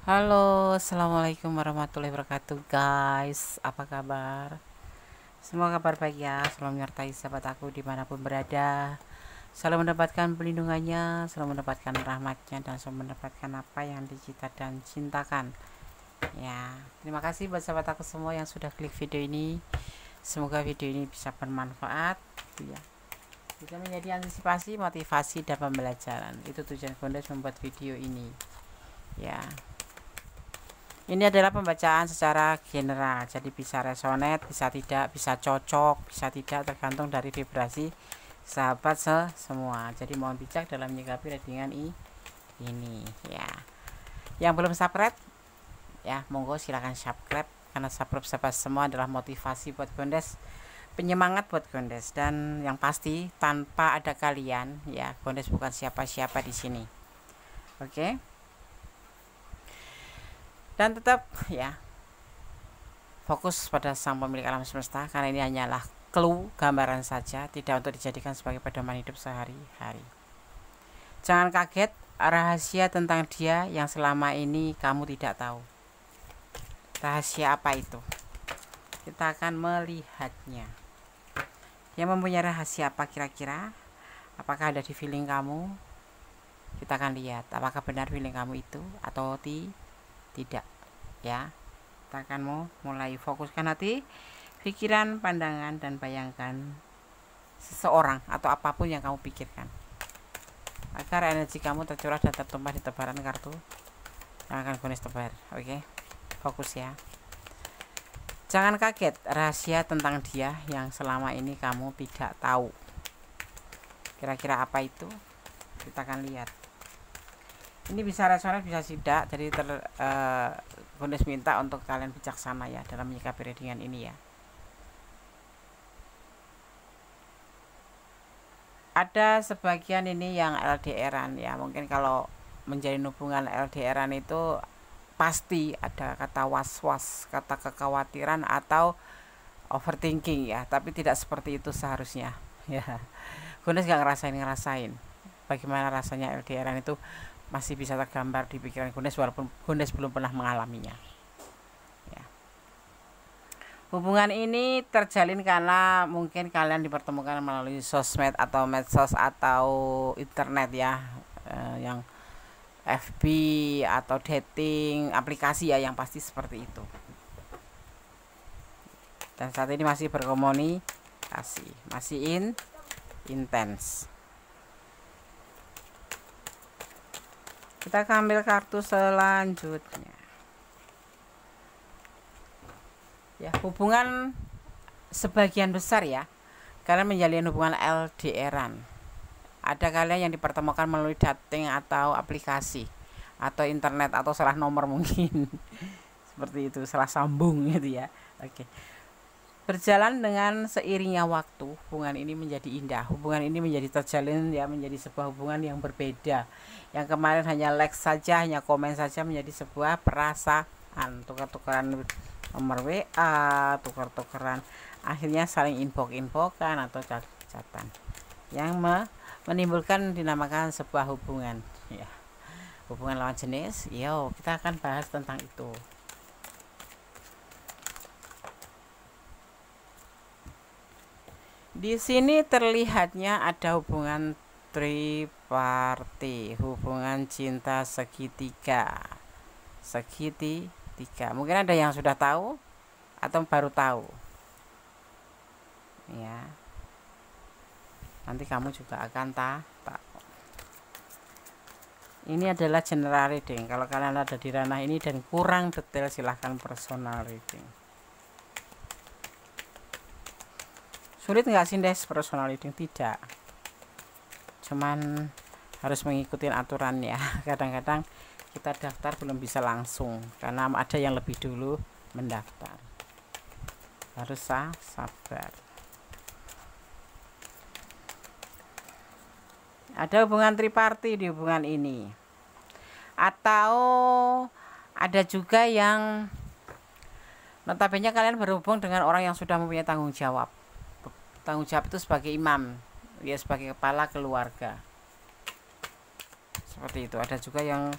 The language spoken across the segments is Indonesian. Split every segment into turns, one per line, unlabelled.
Halo, assalamualaikum warahmatullahi wabarakatuh, guys. Apa kabar? Semoga kabar baik ya. Selalu menyertai sahabat aku dimanapun berada. Selalu mendapatkan pelindungannya, selalu mendapatkan rahmatnya, dan selalu mendapatkan apa yang dicita dan cintakan. Ya, terima kasih buat sahabat aku semua yang sudah klik video ini. Semoga video ini bisa bermanfaat, ya. Bisa menjadi antisipasi, motivasi, dan pembelajaran. Itu tujuan Bondes membuat video ini. Ya. Ini adalah pembacaan secara general, jadi bisa resonate, bisa tidak, bisa cocok, bisa tidak, tergantung dari vibrasi sahabat semua. Jadi mohon bijak dalam menyikapi readingan ini ya. Yang belum subscribe ya, monggo silahkan subscribe, karena subscribe sahabat semua adalah motivasi buat Gondes, penyemangat buat Gondes, dan yang pasti tanpa ada kalian ya, Gondes bukan siapa-siapa di sini. Oke? Dan tetap ya fokus pada sang pemilik alam semesta, karena ini hanyalah clue, gambaran saja, tidak untuk dijadikan sebagai pedoman hidup sehari-hari. Jangan kaget rahasia tentang dia yang selama ini kamu tidak tahu. Rahasia apa itu? Kita akan melihatnya. Yang mempunyai rahasia apa kira-kira? Apakah ada di feeling kamu? Kita akan lihat apakah benar feeling kamu itu atau tidak ya. Kita akan mau mulai fokuskan hati, pikiran, pandangan, dan bayangkan seseorang atau apapun yang kamu pikirkan, agar energi kamu tercurah dan tertumpah di tebaran kartu yang akan Gondes tebar. Oke, fokus ya. Jangan kaget rahasia tentang dia yang selama ini kamu tidak tahu. Kira-kira apa itu? Kita akan lihat. Ini bisa resonate, bisa tidak. Jadi Gondes minta untuk kalian bijaksana ya dalam menyikapi readingan ini ya. Ada sebagian ini yang LDRan ya, mungkin kalau menjalin hubungan LDRan itu pasti ada kata was-was, kata kekhawatiran atau overthinking ya, tapi tidak seperti itu seharusnya ya. Gondes gak ngerasain bagaimana rasanya LDRan itu, masih bisa tergambar di pikiran Gondes walaupun Gondes belum pernah mengalaminya ya. Hubungan ini terjalin karena mungkin kalian dipertemukan melalui sosmed atau medsos atau internet ya, yang FB atau dating aplikasi ya, yang pasti seperti itu. Dan saat ini masih berkomunikasi, masih intens. Kita akan ambil kartu selanjutnya. Ya, hubungan sebagian besar ya, kalian menjalin hubungan LDRan. Ada kalian yang dipertemukan melalui dating atau aplikasi atau internet atau salah nomor mungkin. Seperti itu, salah sambung gitu ya. Oke. Berjalan dengan seiringnya waktu, hubungan ini menjadi indah. Hubungan ini menjadi terjalin ya, menjadi sebuah hubungan yang berbeda. Yang kemarin hanya like saja, hanya komen saja, menjadi sebuah perasaan, tukar-tukaran nomor WA, tukar-tukaran, akhirnya saling inbox-inboxan atau chat-chatan yang menimbulkan dinamakan sebuah hubungan ya, hubungan lawan jenis. Yo, kita akan bahas tentang itu. Di sini terlihatnya ada hubungan triparti, hubungan cinta segitiga. Mungkin ada yang sudah tahu atau baru tahu. Ya. Nanti kamu juga akan tahu. Ini adalah general reading. Kalau kalian ada di ranah ini dan kurang detail, silahkan personal reading. Sulit nggak sih Des personal reading? Tidak, cuman harus mengikuti aturan ya. Kadang-kadang kita daftar belum bisa langsung karena ada yang lebih dulu mendaftar, harus sabar. Ada hubungan triparti di hubungan ini, atau ada juga yang notabene kalian berhubung dengan orang yang sudah mempunyai tanggung jawab itu sebagai imam ya, sebagai kepala keluarga, seperti itu. Ada juga yang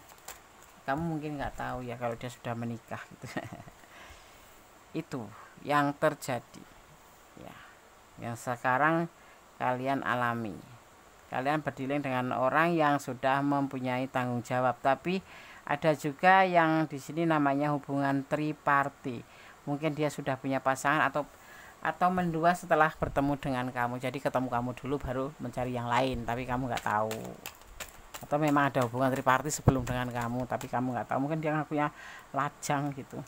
kamu mungkin nggak tahu ya kalau dia sudah menikah gitu. Itu yang terjadi ya, yang sekarang kalian alami. Kalian berdealing dengan orang yang sudah mempunyai tanggung jawab, tapi ada juga yang di sini namanya hubungan triparti. Mungkin dia sudah punya pasangan atau mendua setelah bertemu dengan kamu. Jadi ketemu kamu dulu baru mencari yang lain, tapi kamu nggak tahu. Atau memang ada hubungan triparti sebelum dengan kamu, tapi kamu nggak tahu. Mungkin dia ngakunya lajang gitu.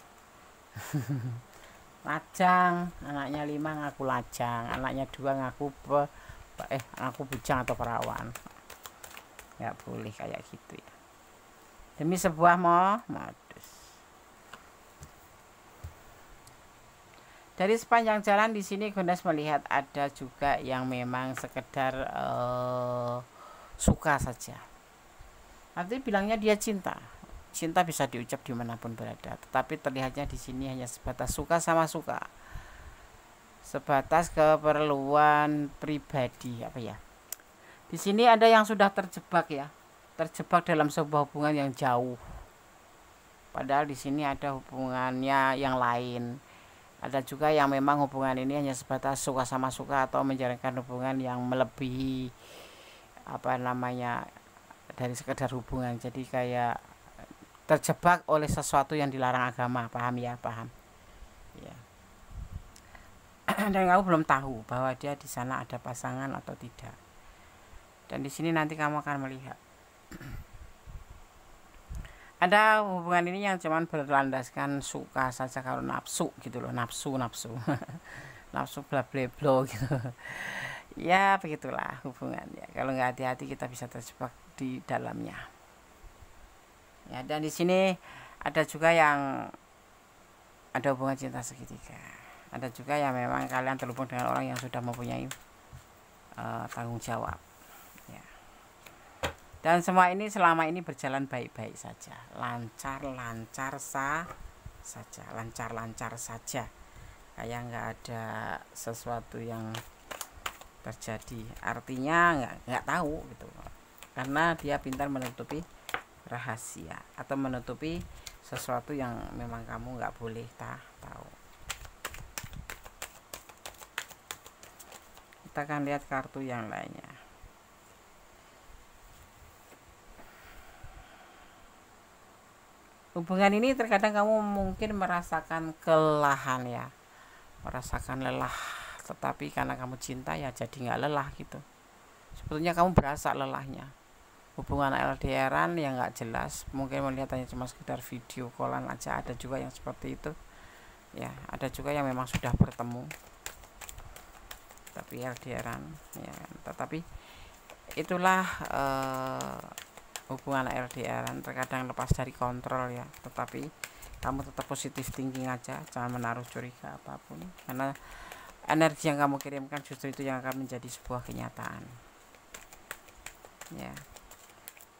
Lajang, anaknya 5 ngaku lajang, anaknya 2 ngaku bujang atau perawan. Nggak boleh kayak gitu ya, demi sebuah modus. Dari sepanjang jalan di sini Gondas melihat ada juga yang memang sekedar suka saja. Artinya bilangnya dia cinta. Cinta bisa diucap dimanapun berada, tetapi terlihatnya di sini hanya sebatas suka sama suka, sebatas keperluan pribadi apa ya. Di sini ada yang sudah terjebak ya, terjebak dalam sebuah hubungan yang jauh. Padahal di sini ada hubungannya yang lain. Ada juga yang memang hubungan ini hanya sebatas suka sama suka atau menjalankan hubungan yang melebihi apa namanya dari sekedar hubungan. Jadi kayak terjebak oleh sesuatu yang dilarang agama, paham ya, paham ya. Dan kamu belum tahu bahwa dia di sana ada pasangan atau tidak. Dan di sini nanti kamu akan melihat ada hubungan ini yang cuman berlandaskan suka saja, kalau nafsu gitu loh, nafsu nafsu bla bla bla gitu. Ya begitulah hubungan ya, kalau nggak hati-hati kita bisa terjebak di dalamnya. Ya, dan di sini ada juga yang ada hubungan cinta segitiga. Ada juga yang memang kalian terhubung dengan orang yang sudah mempunyai tanggung jawab. Ya. Dan semua ini selama ini berjalan baik-baik saja, lancar-lancar saja, lancar-lancar saja. Kayak nggak ada sesuatu yang terjadi. Artinya nggak tahu gitu, karena dia pintar menutupi rahasia atau menutupi sesuatu yang memang kamu nggak boleh tahu. Kita akan lihat kartu yang lainnya. Hubungan ini terkadang kamu mungkin merasakan kelelahan ya, merasakan lelah, tetapi karena kamu cinta ya jadi nggak lelah gitu. Sebetulnya kamu berasa lelahnya. Hubungan LDRan yang nggak jelas, mungkin melihatannya cuma sekedar video callan aja. Ada juga yang seperti itu ya, ada juga yang memang sudah bertemu tapi LDRan ya kan. Tetapi itulah hubungan LDRan terkadang lepas dari kontrol ya, tetapi kamu tetap positif thinking aja, jangan menaruh curiga apapun, karena energi yang kamu kirimkan justru itu yang akan menjadi sebuah kenyataan ya.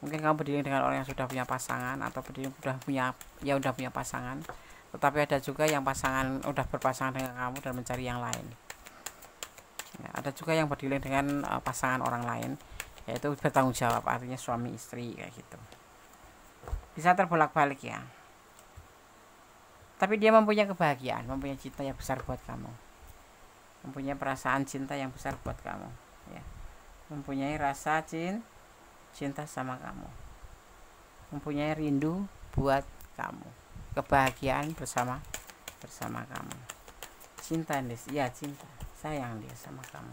Mungkin kamu berdiri dengan orang yang sudah punya pasangan, atau berdiri udah punya pasangan, tetapi ada juga yang pasangan udah berpasangan dengan kamu dan mencari yang lain ya. Ada juga yang berdiri dengan pasangan orang lain, yaitu bertanggung jawab, artinya suami istri kayak gitu. Bisa terbolak-balik ya, tapi dia mempunyai kebahagiaan, mempunyai cinta yang besar buat kamu, mempunyai perasaan cinta yang besar buat kamu ya, mempunyai rasa cinta sama kamu, mempunyai rindu buat kamu, kebahagiaan bersama kamu, cinta ya, cinta sayang dia sama kamu.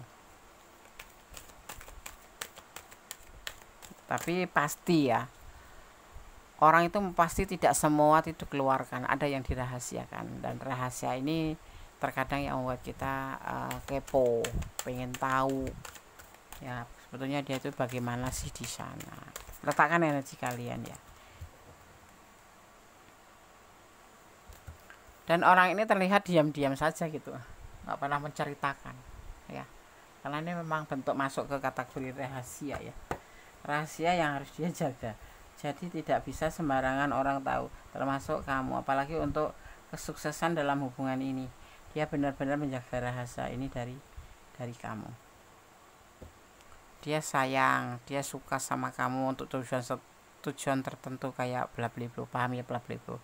Tapi pasti ya, orang itu pasti tidak semua itu keluarkan, ada yang dirahasiakan, dan rahasia ini terkadang yang membuat kita kepo, pengen tahu ya, sebetulnya dia itu bagaimana sih di sana. Letakkan energi kalian ya. Dan orang ini terlihat diam-diam saja gitu, nggak pernah menceritakan ya, karena ini memang bentuk masuk ke kategori rahasia ya, rahasia yang harus dia jaga. Jadi tidak bisa sembarangan orang tahu, termasuk kamu, apalagi untuk kesuksesan dalam hubungan ini. Dia benar-benar menjaga rahasia ini dari Dia sayang, dia suka sama kamu untuk tujuan tujuan tertentu kayak bla bla bla, paham ya bla bla bla.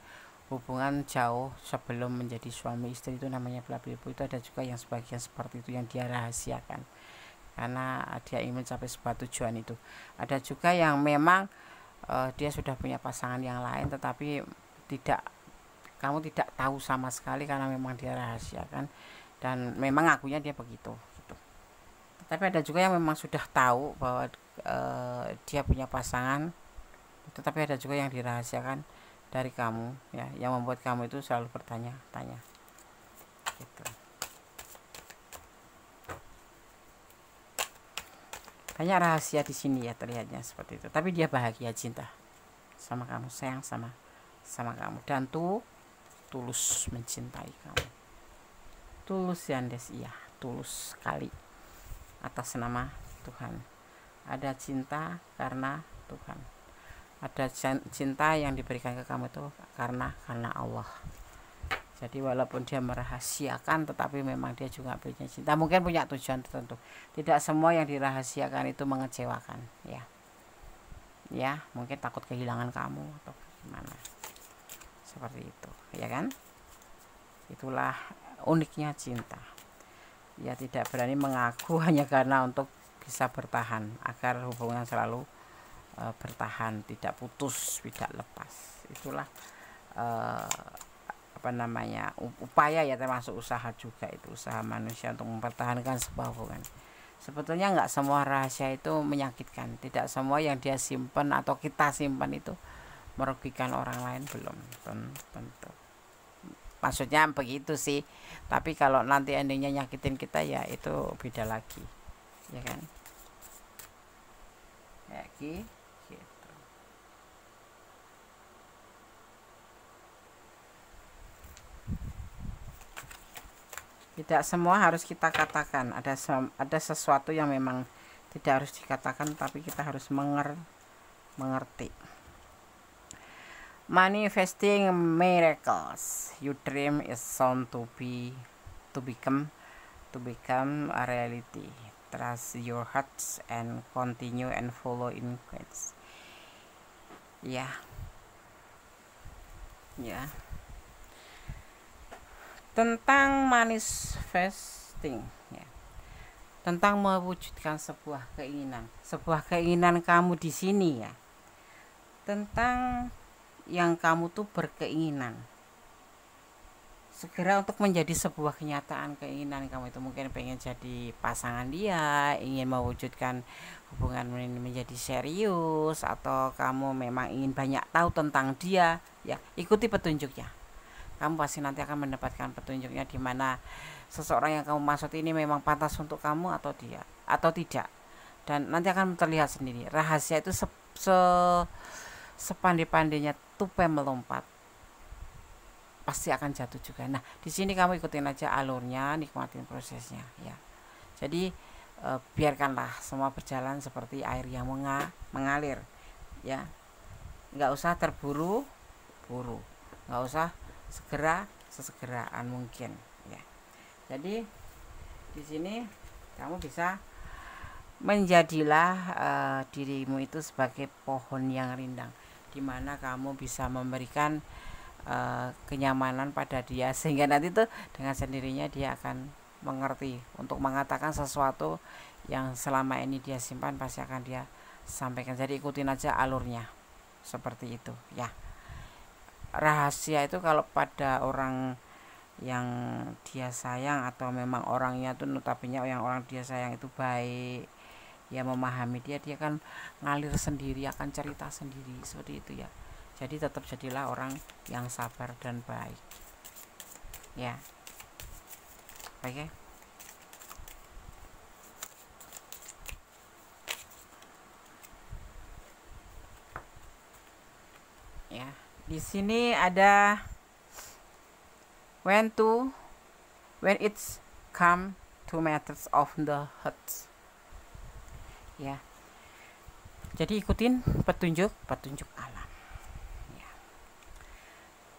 Hubungan jauh sebelum menjadi suami istri itu namanya bla bla bla. Itu ada juga yang sebagian seperti itu yang dia rahasiakan karena dia ingin mencapai sebuah tujuan itu. Ada juga yang memang dia sudah punya pasangan yang lain tetapi kamu tidak tahu sama sekali karena memang dia rahasiakan dan memang akunya dia begitu gitu. Tapi ada juga yang memang sudah tahu bahwa dia punya pasangan, tetapi ada juga yang dirahasiakan dari kamu ya, yang membuat kamu itu selalu bertanya-tanya gitu. Banyak rahasia di sini ya terlihatnya seperti itu. Tapi dia bahagia, cinta sama kamu, sayang sama kamu dan tulus mencintai kamu. Tulus ya Andes, iya, tulus sekali atas nama Tuhan. Ada cinta karena Tuhan. Ada cinta yang diberikan ke kamu itu karena Allah. Jadi walaupun dia merahasiakan tetapi memang dia juga punya cinta. Mungkin punya tujuan tertentu. Tidak semua yang dirahasiakan itu mengecewakan, ya. Ya, mungkin takut kehilangan kamu atau gimana. Seperti itu, ya kan? Itulah uniknya cinta. Ya tidak berani mengaku hanya karena untuk bisa bertahan agar hubungan selalu bertahan, tidak putus, tidak lepas. Itulah upaya ya, termasuk usaha juga, itu usaha manusia untuk mempertahankan sebuah hubungan. Sebetulnya nggak semua rahasia itu menyakitkan, tidak semua yang dia simpan atau kita simpan itu merugikan orang lain, belum tentu. Maksudnya begitu sih, tapi kalau nanti endingnya nyakitin kita ya itu beda lagi, ya kan? Ya gitu. Tidak semua harus kita katakan, ada sesuatu yang memang tidak harus dikatakan tapi kita harus mengerti. Manifesting miracles. Your dream is soon to become a reality. Trust your hearts and continue and follow in Christ. Ya. Tentang manifesting, ya. Tentang mewujudkan sebuah keinginan kamu di sini ya. Tentang yang kamu tuh berkeinginan segera untuk menjadi sebuah kenyataan. Keinginan kamu itu mungkin pengen jadi pasangan dia, ingin mewujudkan hubungan ini menjadi serius, atau kamu memang ingin banyak tahu tentang dia, ya ikuti petunjuknya. Kamu pasti nanti akan mendapatkan petunjuknya di mana seseorang yang kamu maksud ini memang pantas untuk kamu atau tidak, dan nanti akan terlihat sendiri. Rahasia itu sepandai-pandainya tupai melompat pasti akan jatuh juga. Nah, di sini kamu ikutin aja alurnya, nikmatin prosesnya ya. Jadi biarkanlah semua berjalan seperti air yang mengalir ya. Nggak usah terburu-buru, nggak usah sesegeraan mungkin ya. Jadi di sini kamu bisa menjadilah dirimu itu sebagai pohon yang rindang, di mana kamu bisa memberikan kenyamanan pada dia, sehingga nanti tuh dengan sendirinya dia akan mengerti untuk mengatakan sesuatu yang selama ini dia simpan, pasti akan dia sampaikan. Jadi ikutin aja alurnya seperti itu ya. Rahasia itu kalau pada orang yang dia sayang atau memang orangnya tuh notabene yang orang dia sayang itu baik, ya memahami dia kan ngalir sendiri, akan cerita sendiri seperti itu ya. Jadi tetap jadilah orang yang sabar dan baik ya. Oke. Ya, di sini ada when it's come to matters of the heart ya. Jadi ikutin petunjuk alam ya.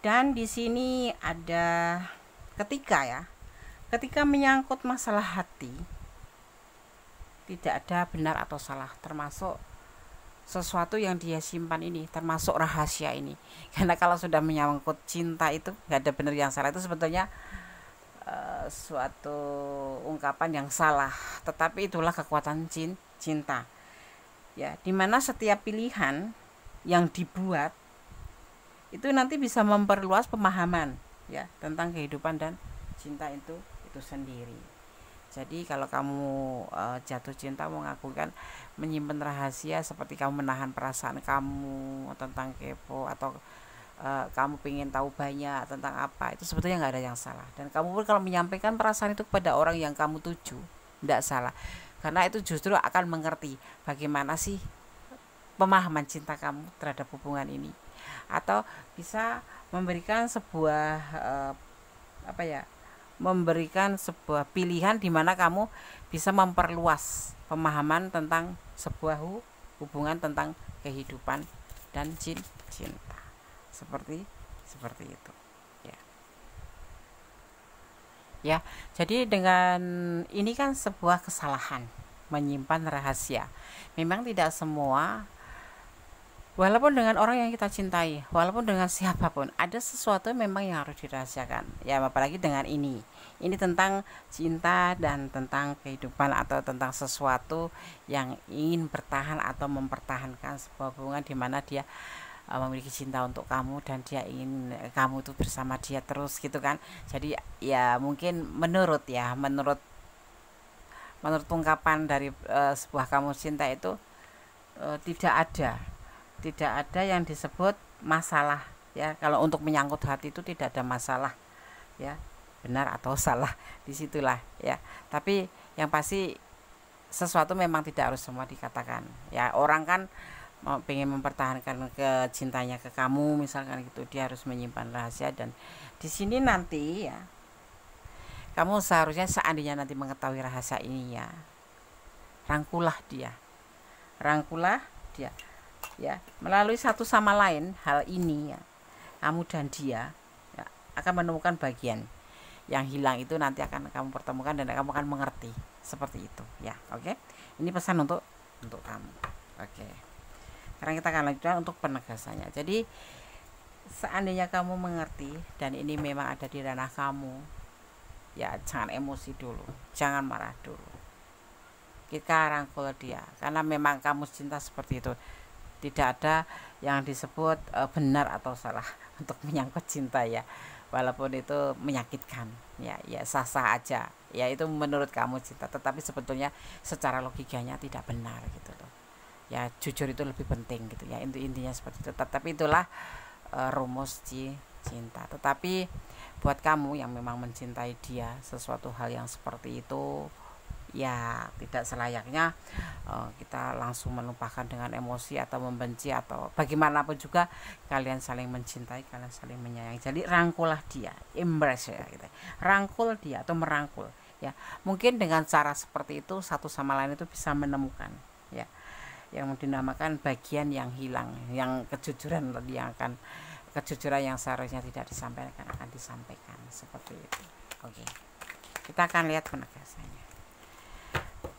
Dan di sini ada ketika menyangkut masalah hati, tidak ada benar atau salah, termasuk sesuatu yang dia simpan ini, termasuk rahasia ini. Karena kalau sudah menyangkut cinta itu nggak ada benar yang salah, itu sebetulnya suatu ungkapan yang salah, tetapi itulah kekuatan cinta ya, dimana setiap pilihan yang dibuat itu nanti bisa memperluas pemahaman ya tentang kehidupan dan cinta itu sendiri. Jadi kalau kamu jatuh cinta, mengakukan menyimpan rahasia seperti kamu menahan perasaan kamu tentang kepo, atau kamu ingin tahu banyak tentang apa, itu sebetulnya nggak ada yang salah. Dan kamu pun kalau menyampaikan perasaan itu kepada orang yang kamu tuju, tidak salah, karena itu justru akan mengerti bagaimana sih pemahaman cinta kamu terhadap hubungan ini, atau bisa memberikan sebuah memberikan sebuah pilihan di mana kamu bisa memperluas pemahaman tentang sebuah hubungan, tentang kehidupan dan cinta. Seperti itu ya. Ya, jadi dengan ini kan sebuah kesalahan menyimpan rahasia. Memang tidak semua, walaupun dengan orang yang kita cintai, walaupun dengan siapapun, ada sesuatu memang yang harus dirahasiakan ya, apalagi dengan ini tentang cinta dan tentang kehidupan, atau tentang sesuatu yang ingin bertahan atau mempertahankan sebuah hubungan di mana dia memiliki cinta untuk kamu dan dia ingin kamu itu bersama dia terus gitu kan. Jadi ya mungkin menurut ungkapan dari sebuah kamus cinta itu tidak ada yang disebut masalah ya. Kalau untuk menyangkut hati itu tidak ada masalah ya, benar atau salah disitulah ya. Tapi yang pasti sesuatu memang tidak harus semua dikatakan ya. Orang kan pengen mempertahankan cintanya ke kamu misalkan gitu, dia harus menyimpan rahasia. Dan di sini nanti ya, kamu seharusnya seandainya nanti mengetahui rahasia ini ya, rangkulah dia ya, melalui satu sama lain hal ini ya, kamu dan dia ya, akan menemukan bagian yang hilang itu, nanti akan kamu pertemukan dan kamu akan mengerti seperti itu ya. Oke, ini pesan untuk kamu. Oke, sekarang kita akan lanjutkan untuk penegasannya. Jadi seandainya kamu mengerti dan ini memang ada di ranah kamu ya, jangan emosi dulu, jangan marah dulu, kita rangkul dia, karena memang kamu cinta seperti itu. Tidak ada yang disebut benar atau salah untuk menyangkut cinta ya, walaupun itu menyakitkan ya sah-sah aja ya, itu menurut kamu cinta, tetapi sebetulnya secara logikanya tidak benar gitu loh ya. Jujur itu lebih penting gitu ya, intinya seperti itu. Tetapi itulah rumus cinta. Tetapi buat kamu yang memang mencintai dia, sesuatu hal yang seperti itu ya tidak selayaknya kita langsung melupakan dengan emosi atau membenci, atau bagaimanapun juga kalian saling mencintai, kalian saling menyayangi. Jadi rangkullah dia, embrace ya gitu. Rangkul dia atau merangkul ya. Mungkin dengan cara seperti itu satu sama lain itu bisa menemukan ya yang dinamakan bagian yang hilang, yang kejujuran yang seharusnya tidak disampaikan akan disampaikan seperti itu. Oke, kita akan lihat penegasannya.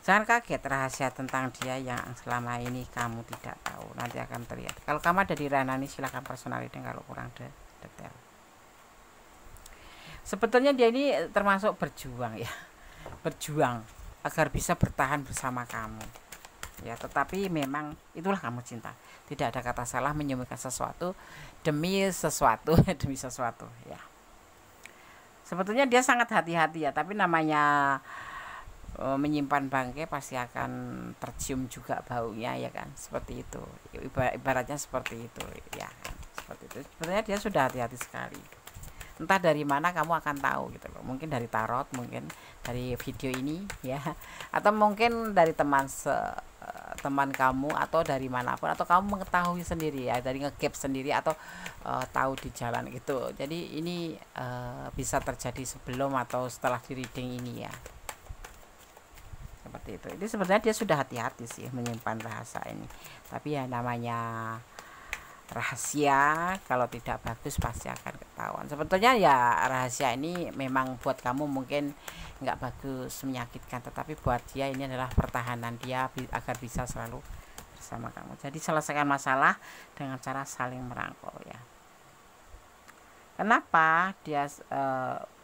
Jangan kaget rahasia tentang dia yang selama ini kamu tidak tahu, nanti akan terlihat. Kalau kamu ada di ranah ini silahkan personality kalau kurang detail. Sebetulnya dia ini termasuk berjuang ya, berjuang agar bisa bertahan bersama kamu ya. Tetapi memang itulah kamu cinta, tidak ada kata salah menyembunyikan sesuatu demi sesuatu demi sesuatu ya. Sebetulnya dia sangat hati-hati ya, tapi namanya menyimpan bangkai pasti akan tercium juga baunya ya kan, seperti itu. Ibaratnya seperti itu ya kan, seperti itu. Sebenarnya dia sudah hati-hati sekali. Entah dari mana kamu akan tahu gitu loh, mungkin dari tarot, mungkin dari video ini ya, atau mungkin dari teman kamu, atau dari manapun, atau kamu mengetahui sendiri ya, dari ngegap sendiri, atau tahu di jalan gitu. Jadi ini bisa terjadi sebelum atau setelah di reading ini ya, seperti itu. Ini sebenarnya dia sudah hati-hati sih menyimpan rahasia ini, tapi ya namanya rahasia, kalau tidak bagus pasti akan ketahuan. Sebetulnya ya rahasia ini memang buat kamu mungkin nggak bagus, menyakitkan, tetapi buat dia ini adalah pertahanan dia agar bisa selalu bersama kamu. Jadi selesaikan masalah dengan cara saling merangkul ya. Kenapa dia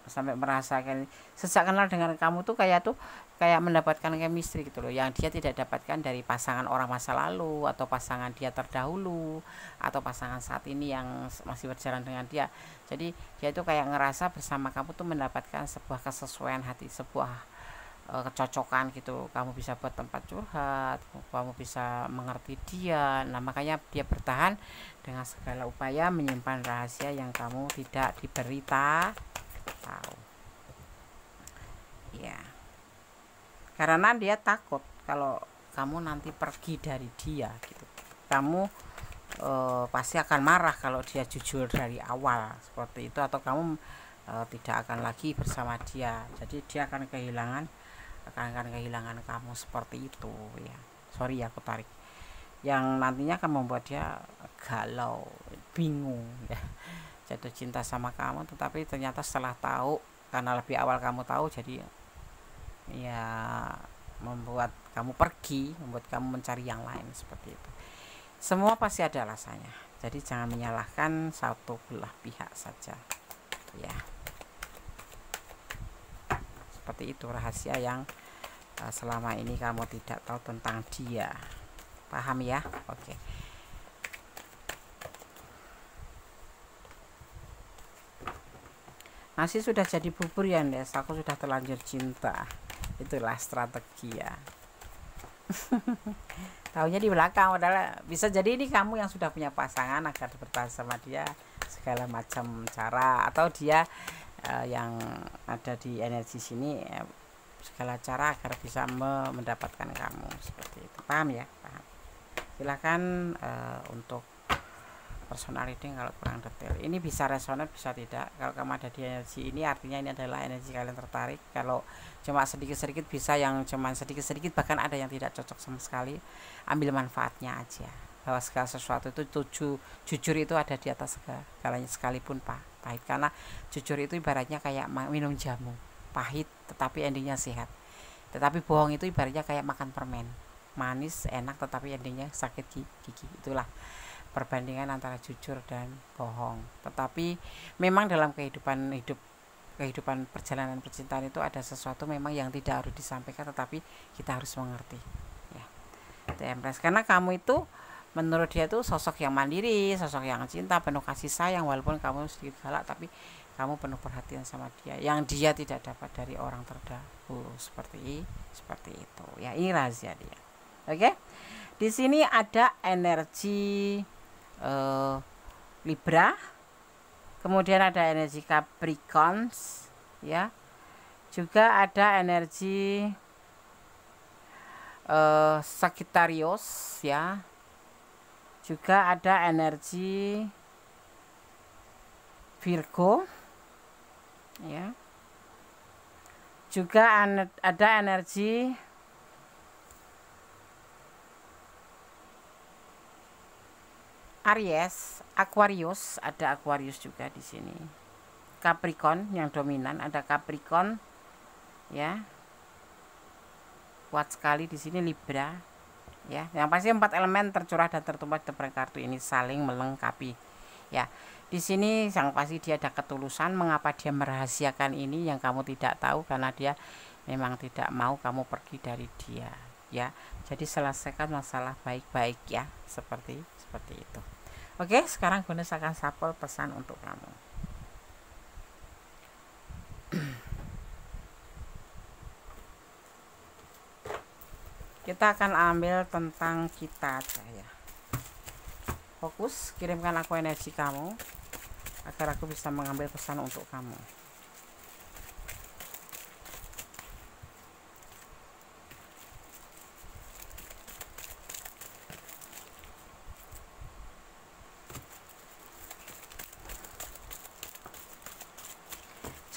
sampai merasakan sejak kenal dengan kamu tuh kayak mendapatkan chemistry gitu loh, yang dia tidak dapatkan dari pasangan orang masa lalu atau pasangan dia terdahulu atau pasangan saat ini yang masih berjalan dengan dia. Jadi dia itu kayak ngerasa bersama kamu tuh mendapatkan sebuah kesesuaian hati, sebuah kecocokan gitu. Kamu bisa buat tempat curhat, kamu bisa mengerti dia. Nah makanya dia bertahan dengan segala upaya menyimpan rahasia yang kamu tidak diberita tahu ya, karena dia takut kalau kamu nanti pergi dari dia gitu. Kamu pasti akan marah kalau dia jujur dari awal seperti itu, atau kamu tidak akan lagi bersama dia. Jadi dia akan kehilangan kamu seperti itu ya. Sorry ya aku tarik, yang nantinya akan membuat dia galau, bingung ya, jatuh cinta sama kamu, tetapi ternyata setelah tahu, karena lebih awal kamu tahu, jadi ya membuat kamu pergi, membuat kamu mencari yang lain seperti itu. Semua pasti ada alasannya, jadi jangan menyalahkan satu belah pihak saja ya. Seperti itu rahasia yang selama ini kamu tidak tahu tentang dia. Paham ya? Oke. Nasi sudah jadi bubur ya Nes, aku sudah terlanjur cinta. Itulah strategi ya. Taunya di belakang, padahal bisa jadi ini kamu yang sudah punya pasangan agar bertahan sama dia segala macam cara, atau dia yang ada di energi sini segala cara agar bisa mendapatkan kamu seperti itu. Paham ya? Paham. Silakan untuk personal reading kalau kurang detail. Ini bisa resonate, bisa tidak. Kalau kamu ada di energi ini, artinya ini adalah energi kalian tertarik. Kalau cuma sedikit-sedikit, bisa yang cuma sedikit-sedikit, bahkan ada yang tidak cocok sama sekali. Ambil manfaatnya aja. Bahwa segala sesuatu itu jujur itu ada di atas segalanya, sekalipun pahit. Karena jujur itu ibaratnya kayak minum jamu, pahit tetapi endingnya sehat. Tetapi bohong itu ibaratnya kayak makan permen, manis enak tetapi endingnya sakit gigi. Itulah perbandingan antara jujur dan bohong. Tetapi memang dalam kehidupan perjalanan percintaan itu ada sesuatu memang yang tidak harus disampaikan, tetapi kita harus mengerti ya. Empress, karena kamu itu menurut dia tuh sosok yang mandiri, sosok yang cinta, penuh kasih sayang, walaupun kamu sedikit galak, tapi kamu penuh perhatian sama dia yang dia tidak dapat dari orang terdahulu. Seperti itu ya. Ini rahasia dia. Oke. Di sini ada energi Libra, kemudian ada energi Capricorn ya, juga ada energi Sagittarius ya, juga ada energi Virgo ya, juga ada energi Aries, Aquarius, ada Aquarius juga di sini. Capricorn yang dominan, ada Capricorn ya. Kuat sekali di sini Libra ya. Yang pasti 4 elemen tercurah dan tertumpah di depan kartu ini saling melengkapi ya. Di sini yang pasti dia ada ketulusan. Mengapa dia merahasiakan ini yang kamu tidak tahu? Karena dia memang tidak mau kamu pergi dari dia ya. Jadi selesaikan masalah baik-baik ya, seperti itu. Oke, sekarang Gunes akan sapel pesan untuk kamu. Kita akan ambil tentang kita aja ya. Fokus, kirimkan aku energi kamu agar aku bisa mengambil pesan untuk kamu.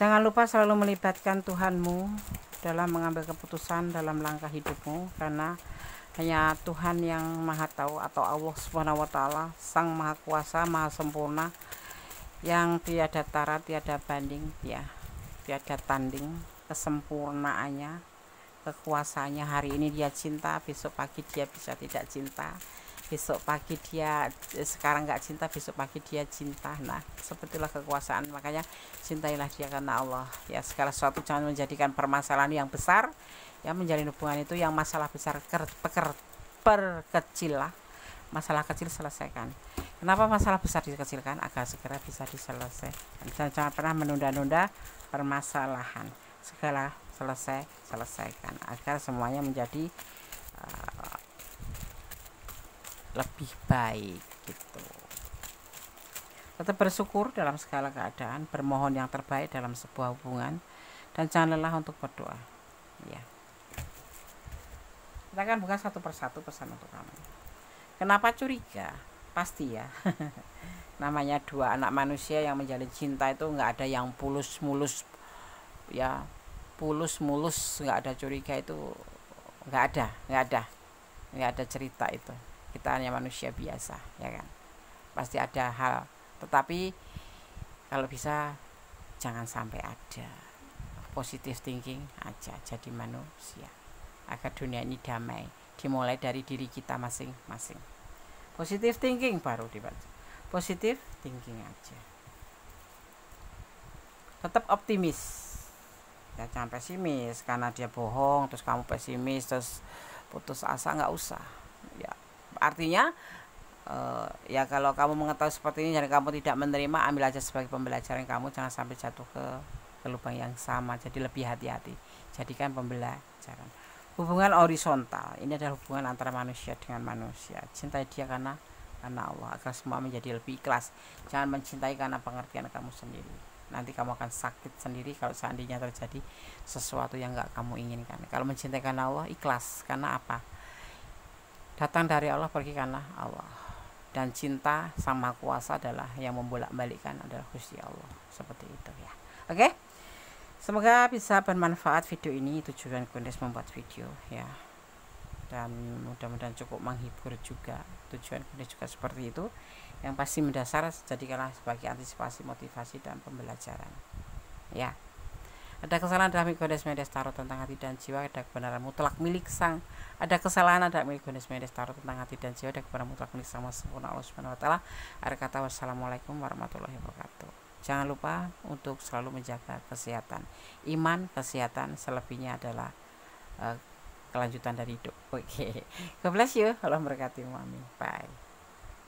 Jangan lupa selalu melibatkan Tuhanmu dalam mengambil keputusan dalam langkah hidupmu, karena hanya Tuhan yang Maha Tahu atau Allah Subhanahu wa Ta'ala, Sang Maha Kuasa, Maha Sempurna, yang tiada tara, tiada banding ya, tiada tanding kesempurnaannya kekuasaannya. Hari ini dia cinta, besok pagi dia bisa tidak cinta, besok pagi dia sekarang nggak cinta, besok pagi dia cinta. Nah, sebetulnya kekuasaan. Makanya cintailah dia karena Allah. Ya, segala sesuatu jangan menjadikan permasalahan yang besar. Ya, menjalin hubungan itu yang masalah besar perkecil lah. Masalah kecil selesaikan. Kenapa masalah besar dikecilkan? Agar segera bisa diselesaikan. Dan jangan pernah menunda-nunda permasalahan. Segala selesaikan agar semuanya menjadi lebih baik gitu. Tetap bersyukur dalam segala keadaan, bermohon yang terbaik dalam sebuah hubungan, dan jangan lelah untuk berdoa. Ya. Kita akan buka satu persatu pesan untuk kamu. Kenapa curiga? Pasti ya. Namanya dua anak manusia yang menjalin cinta itu nggak ada yang pulus mulus, ya pulus mulus, nggak ada curiga itu, nggak ada cerita itu. Kita hanya manusia biasa, ya kan. Pasti ada hal, tetapi kalau bisa jangan sampai ada. Positive thinking aja, jadi manusia agar dunia ini damai, dimulai dari diri kita masing-masing. Positive thinking baru dibaca. Positive thinking aja. Tetap optimis. Ya, jangan pesimis karena dia bohong terus kamu pesimis terus putus asa, nggak usah. Ya, artinya ya kalau kamu mengetahui seperti ini dan kamu tidak menerima, ambil aja sebagai pembelajaran kamu, jangan sampai jatuh ke lubang yang sama. Jadi lebih hati-hati, jadikan pembelajaran. Hubungan horizontal ini adalah hubungan antara manusia dengan manusia. Cintai dia karena Allah, agar semua menjadi lebih ikhlas. Jangan mencintai karena pengertian kamu sendiri. Nanti kamu akan sakit sendiri kalau seandainya terjadi sesuatu yang gak kamu inginkan. Kalau mencintai karena Allah, ikhlas. Karena apa? Datang dari Allah, pergi karena Allah. Dan cinta sama kuasa adalah yang membolak-balikkan adalah Gusti Allah. Seperti itu ya. Oke? Semoga bisa bermanfaat video ini. Tujuan Kundes membuat video ya. Dan mudah-mudahan cukup menghibur juga. Tujuan Kundes juga seperti itu. Yang pasti mendasar, jadikanlah sebagai antisipasi, motivasi, dan pembelajaran ya. Ada kesalahan dalam Kundes Mendes Tarot tentang hati dan jiwa, ada kebenaran mutlak milik sang. Ada kesalahan ada milik Kundes Mendes Tarot tentang hati dan jiwa, ada kebenaran mutlak milik sang sempurna Allah Subhanahu wa taala. Akhir kata, wassalamualaikum warahmatullahi wabarakatuh. Jangan lupa untuk selalu menjaga kesehatan, iman, kesehatan, selebihnya adalah kelanjutan dari hidup. Oke. God bless you. Allah memberkati. Amin. Bye.